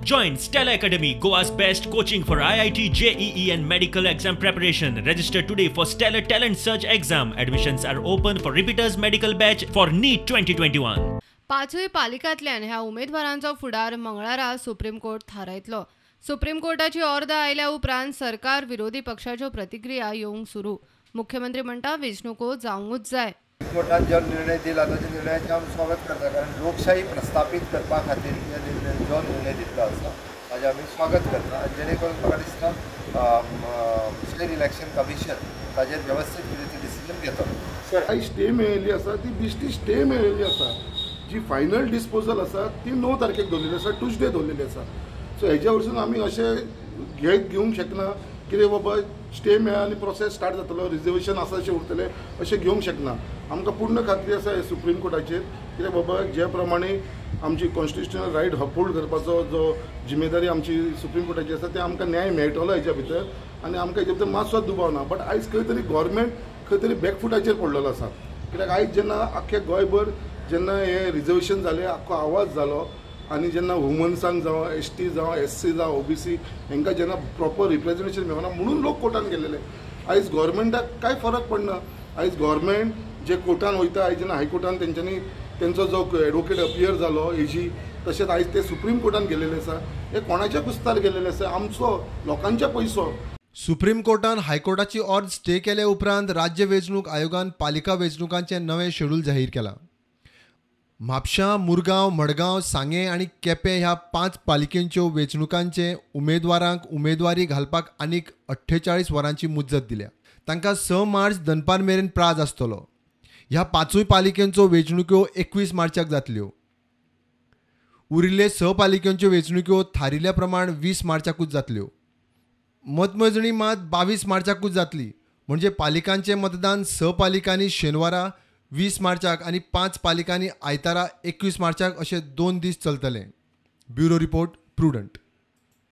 Join Stella Academy, Goa's best coaching for IIT, JEE and medical exam preparation. Register today for Stellar Talent Search exam. Admissions are open for repeaters medical batch for NEET 2021. पाचवी पालिकांतल्यान ह्या उमेदवारांचो फुडार मंगळारा supreme court थारायतलो. Supreme कोर्टाची order आयल्या उपरांत सरकार विरोधी पक्षाच्यो प्रतिक्रिया येवंक सुरू. मुख्यमंत्री म्हणटा वेंचणुको जावंकूच जाय. कोर्टान जो निर्णय दिला ताच्या निर्णयाचें आमी स्वागत करता, कारण लोकशाही प्रस्थापीत करपा खातीर जो निर्णय दिल्लो आसा ताजें आमी स्वागत करता. आनी जेणे करून म्हाका दिसता स्टेट इलेक्शन कमिशन ताजेर वेवस्थीत रितीन डिसिजन घेतलो. सर स्टे मेळिल्ली आसा ती बिश्टी स्टे मेळिल्ली आसा. जी फायनल डिस्पोजल आसा ती 9 तारखेक दवरलेली आसा, ट्यूजडे दवरलेली आसा. सो हेच्या वरसून आमी अशें घेवंक शकना कितें बाबा स्टे मेळ्ळा आनी प्रोसेस स्टार्ट जातलो, रिजर्वेशन आसा अशें उरतलें अशें घेवंक शकना. आमकां पूर्ण खात्री आसा सुप्रीम कोर्टाचेर कित्याक बाबा जे प्रमाणे आमची कॉन्स्टिट्युशनल रायट अपहोल्ड करपाचो जो जिम्मेदारी आमची सुप्रीम कोर्टाची आसा ते आमकां न्याय मेळटलो हेच्या भितर आनी आमकां हेच्या भितर मातसो दुबाव ना. बट आयज खंय तरी गव्हर्मेंट खंय तरी बॅकफुटाचेर पडलेलो आसा. कित्याक आयज जेन्ना आख्या गोंयभर जेन्ना हे रिजर्वेशन जालें, आख्खो आवाज जालो आनी जेन्ना वुमन्सांक जावं ST जावं SC जावं OBC हांकां जेन्ना प्रॉपर रिप्रेझेंटेशन मेळना म्हणून लोक कोर्टान गेलेले. आयज गव्हर्मेंटाक कांय फरक पडना. आयज गव्हर्मेंट जे कोर्टान वयता, आयज जेन्ना हायकोर्टान तेंचो जो एडवोकेट अपियर जालो AG, तशेंच आयज ते सुप्रीम कोर्टान गेलेले आसा. हे कोणाच्या कुस्तार गेलेले आसा? आमचो लोकांच्या पयसो. सुप्रीम कोर्टान हायकोर्टाची ऑर्डर स्टे केले उपरांत राज्य वेंचणूक आयोगान पालिका वेंचणुकांचे नवे शेड्यूल जाहीर केला. म्हापशां, मुरगांव, मडगांव, सांगे आनी केपें ह्या 5 पालिकेंच्यो वेंचणुकांचे उमेदवारांक उमेदवारी घालपाक आनीक 48 वरांची मुजत दिल्या. तांकां 6 मार्च दनपार मेरेन प्राज आसतलो. ह्या 5 पालिकेंच्यो वेंचणुको 21 मार्चाक जातल्यो. उरिल्ले 6 पालिकेंच्यो वेंचणुको थारिल्ल्या प्रमाण 20 मार्चाकूच जातल्यो. मतमेजणी मात 22 मार्चाकूच जातली. म्हणजे पालिकांचें मतदान 6 पालिकांनी शेनवारा 20 मार्चाक आनी 5 पालिकांनी आयतारा 21 मार्चाक अशे 2 दीस चलतले. Bureau report, prudent.